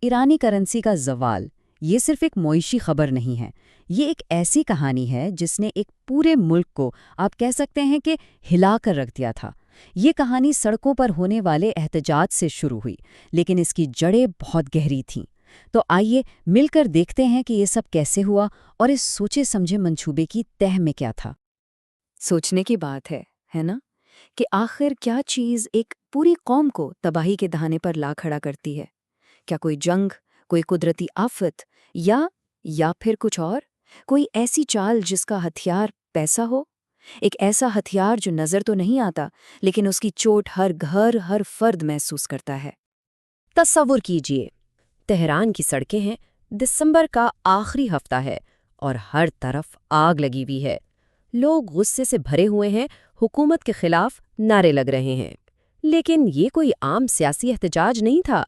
ایرانی کرنسی کا زوال یہ صرف ایک معاشی خبر نہیں ہے، یہ ایک ایسی کہانی ہے جس نے ایک پورے ملک کو آپ کہہ سکتے ہیں کہ ہلا کر رکھ دیا تھا۔ یہ کہانی سڑکوں پر ہونے والے احتجاج سے شروع ہوئی، لیکن اس کی جڑیں بہت گہری تھیں۔ تو آئیے مل کر دیکھتے ہیں کہ یہ سب کیسے ہوا اور اس سوچے سمجھے منصوبے کی تہ میں کیا تھا۔ سوچنے کی بات ہے نا؟ کہ آخر کیا چیز ایک پوری قوم کو تباہی کے دہانے پر لا کھڑا کرتی ہے؟ کیا کوئی جنگ، کوئی قدرتی آفت، یا پھر کچھ اور؟ کوئی ایسی چال جس کا ہتھیار پیسہ ہو؟ ایک ایسا ہتھیار جو نظر تو نہیں آتا لیکن اس کی چوٹ ہر گھر، ہر فرد محسوس کرتا ہے۔ تصور کیجئے، تہران کی سڑکیں ہیں، دسمبر کا آخری ہفتہ ہے اور ہر طرف آگ لگی ہوئی ہے۔ لوگ غصے سے بھرے ہوئے ہیں، حکومت کے خلاف نعرے لگ رہے ہیں۔ لیکن یہ کوئی عام سیاسی احتجاج نہیں تھا،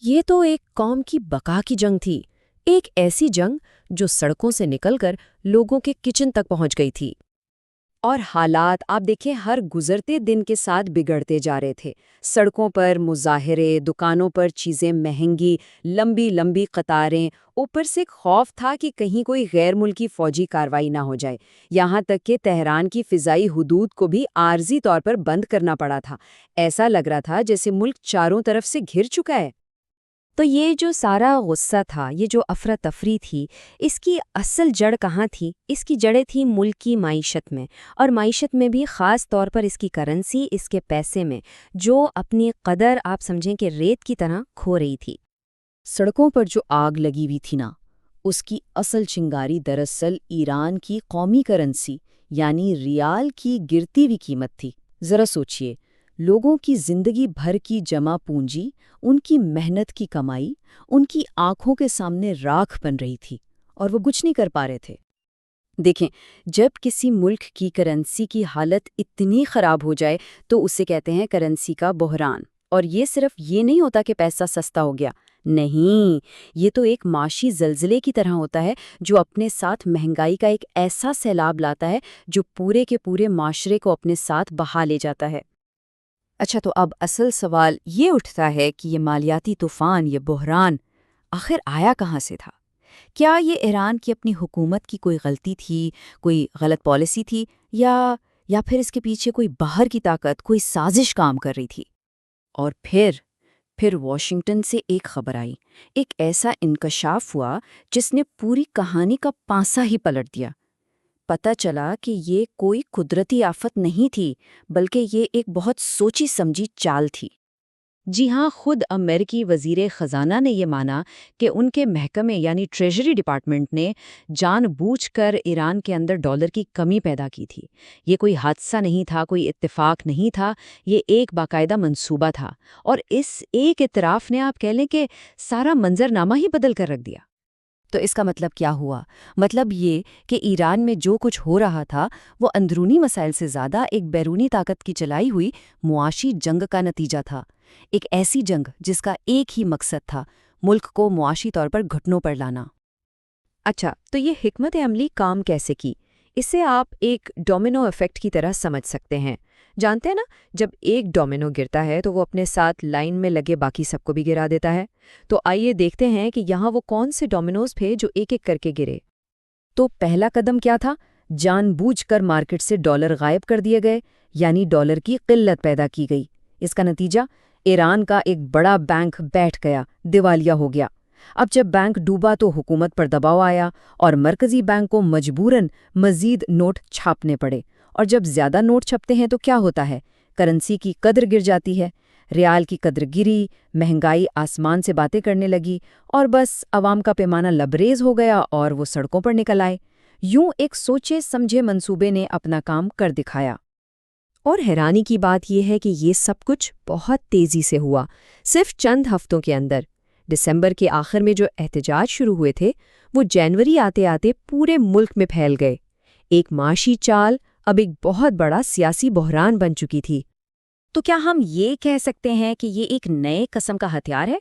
یہ تو ایک قوم کی بقا کی جنگ تھی، ایک ایسی جنگ جو سڑکوں سے نکل کر لوگوں کے کچن تک پہنچ گئی تھی۔ اور حالات آپ دیکھیں ہر گزرتے دن کے ساتھ بگڑتے جا رہے تھے۔ سڑکوں پر مظاہرے، دکانوں پر چیزیں مہنگی، لمبی لمبی قطاریں، اوپر سے خوف تھا کہ کہیں کوئی غیر ملکی فوجی کارروائی نہ ہو جائے۔ یہاں تک کہ تہران کی فضائی حدود کو بھی عارضی طور پر بند کرنا پڑا تھا۔ ایسا لگ رہا تھا جیسے ملک چاروں طرف سے گھر چکا ہے۔ تو یہ جو سارا غصہ تھا، یہ جو افراتفری تھی، اس کی اصل جڑ کہاں تھی؟ اس کی جڑیں تھیں ملک کی معیشت میں، اور معیشت میں بھی خاص طور پر اس کی کرنسی، اس کے پیسے میں، جو اپنی قدر آپ سمجھیں کہ ریت کی طرح کھو رہی تھی۔ سڑکوں پر جو آگ لگی ہوئی تھی نا، اس کی اصل چنگاری دراصل ایران کی قومی کرنسی یعنی ریال کی گرتی ہوئی قیمت تھی۔ ذرا سوچئے، لوگوں کی زندگی بھر کی جمع پونجی، ان کی محنت کی کمائی، ان کی آنکھوں کے سامنے راکھ بن رہی تھی اور وہ کچھ نہیں کر پا رہے تھے۔ دیکھیں، جب کسی ملک کی کرنسی کی حالت اتنی خراب ہو جائے تو اسے کہتے ہیں کرنسی کا بحران۔ اور یہ صرف یہ نہیں ہوتا کہ پیسہ سستا ہو گیا، نہیں، یہ تو ایک معاشی زلزلے کی طرح ہوتا ہے جو اپنے ساتھ مہنگائی کا ایک ایسا سیلاب لاتا ہے جو پورے کے پورے معاشرے کو اپنے ساتھ بہا لے جاتا ہے۔ اچھا، تو اب اصل سوال یہ اٹھتا ہے کہ یہ مالیاتی طوفان، یہ بحران آخر آیا کہاں سے تھا؟ کیا یہ ایران کی اپنی حکومت کی کوئی غلطی تھی، کوئی غلط پالیسی تھی، یا پھر اس کے پیچھے کوئی باہر کی طاقت، کوئی سازش کام کر رہی تھی؟ اور پھر واشنگٹن سے ایک خبر آئی، ایک ایسا انکشاف ہوا جس نے پوری کہانی کا پانسا ہی پلٹ دیا۔ پتہ چلا کہ یہ کوئی قدرتی آفت نہیں تھی، بلکہ یہ ایک بہت سوچی سمجھی چال تھی۔ جی ہاں، خود امریکی وزیر خزانہ نے یہ مانا کہ ان کے محکمے یعنی ٹریجری ڈپارٹمنٹ نے جان بوجھ کر ایران کے اندر ڈالر کی کمی پیدا کی تھی۔ یہ کوئی حادثہ نہیں تھا، کوئی اتفاق نہیں تھا، یہ ایک باقاعدہ منصوبہ تھا، اور اس ایک اعتراف نے آپ کہہ لیں کہ سارا منظرنامہ ہی بدل کر رکھ دیا۔ تو اس کا مطلب کیا ہوا؟ مطلب یہ کہ ایران میں جو کچھ ہو رہا تھا وہ اندرونی مسائل سے زیادہ ایک بیرونی طاقت کی چلائی ہوئی معاشی جنگ کا نتیجہ تھا۔ ایک ایسی جنگ جس کا ایک ہی مقصد تھا، ملک کو معاشی طور پر گھٹنوں پر لانا۔ اچھا، تو یہ حکمت عملی کام کیسے کی؟ اسے آپ ایک ڈومینو ایفیکٹ کی طرح سمجھ سکتے ہیں۔ جانتے ہیں نا، جب ایک ڈومینو گرتا ہے تو وہ اپنے ساتھ لائن میں لگے باقی سب کو بھی گرا دیتا ہے۔ تو آئیے دیکھتے ہیں کہ یہاں وہ کون سے ڈومینوز تھے جو ایک ایک کر کے گرے۔ تو پہلا قدم کیا تھا؟ جان بوجھ کر مارکیٹ سے ڈالر غائب کر دیے گئے، یعنی ڈالر کی قلت پیدا کی گئی۔ اس کا نتیجہ ایران کا ایک بڑا بینک بیٹھ گیا، دیوالیہ ہو گیا۔ اب جب بینک ڈوبا تو حکومت پر دباؤ آیا اور مرکزی بینک کو مجبوراً مزید نوٹ چھاپنے پڑے۔ اور جب زیادہ نوٹ چھپتے ہیں تو کیا ہوتا ہے؟ کرنسی کی قدر گر جاتی ہے، ریال کی قدر گری، مہنگائی آسمان سے باتیں کرنے لگی، اور بس عوام کا پیمانہ لبریز ہو گیا اور وہ سڑکوں پر نکل آئے۔ یوں ایک سوچے سمجھے منصوبے نے اپنا کام کر دکھایا۔ اور حیرانی کی بات یہ ہے کہ یہ سب کچھ بہت تیزی سے ہوا، صرف چند ہفتوں کے اندر۔ دسمبر کے آخر میں جو احتجاج شروع ہوئے تھے وہ جنوری آتے آتے پورے ملک میں پھیل گئے۔ ایک معاشی چال اب ایک بہت بڑا سیاسی بحران بن چکی تھی۔ تو کیا ہم یہ کہہ سکتے ہیں کہ یہ ایک نئے قسم کا ہتھیار ہے،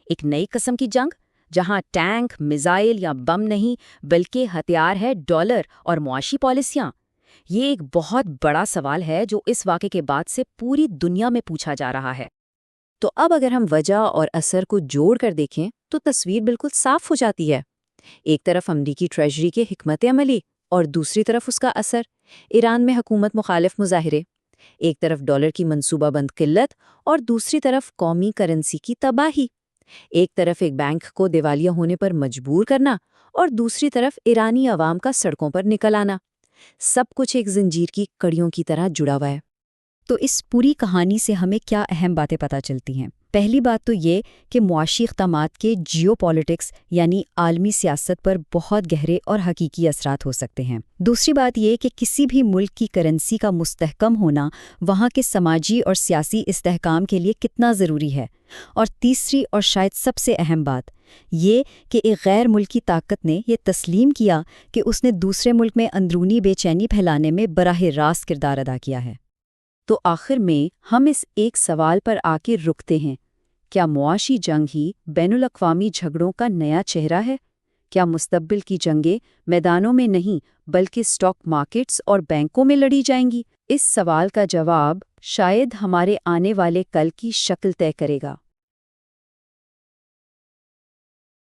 ایک نئی قسم کی جنگ، جہاں ٹینک، میزائل یا بم نہیں بلکہ ہتھیار ہے ڈالر اور معاشی پالیسیاں؟ یہ ایک بہت بڑا سوال ہے جو اس واقعے کے بعد سے پوری دنیا میں پوچھا جا رہا ہے۔ تو اب اگر ہم وجہ اور اثر کو جوڑ کر دیکھیں تو تصویر بالکل صاف ہو جاتی ہے۔ ایک طرف امریکی ٹریجری کے حکمت عملی اور دوسری طرف اس کا اثر، ایران میں حکومت مخالف مظاہرے، ایک طرف ڈالر کی منصوبہ بند قلت اور دوسری طرف قومی کرنسی کی تباہی، ایک طرف ایک بینک کو دیوالیہ ہونے پر مجبور کرنا اور دوسری طرف ایرانی عوام کا سڑکوں پر نکل آنا۔ سب کچھ ایک زنجیر کی کڑیوں کی طرح جڑا ہوا ہے۔ تو اس پوری کہانی سے ہمیں کیا اہم باتیں پتہ چلتی ہیں؟ پہلی بات تو یہ کہ معاشی اقدامات کے جیو پالیٹکس یعنی عالمی سیاست پر بہت گہرے اور حقیقی اثرات ہو سکتے ہیں۔ دوسری بات یہ کہ کسی بھی ملک کی کرنسی کا مستحکم ہونا وہاں کے سماجی اور سیاسی استحکام کے لیے کتنا ضروری ہے۔ اور تیسری اور شاید سب سے اہم بات یہ کہ ایک غیر ملکی طاقت نے یہ تسلیم کیا کہ اس نے دوسرے ملک میں اندرونی بے چینی پھیلانے میں براہ راست کردار ادا کیا ہے۔ تو آخر میں ہم اس ایک سوال پر آ کے رکتے ہیں، کیا معاشی جنگ ہی بین الاقوامی جھگڑوں کا نیا چہرہ ہے؟ کیا مستقبل کی جنگیں میدانوں میں نہیں بلکہ اسٹاک مارکیٹس اور بینکوں میں لڑی جائیں گی؟ اس سوال کا جواب شاید ہمارے آنے والے کل کی شکل طے کرے گا۔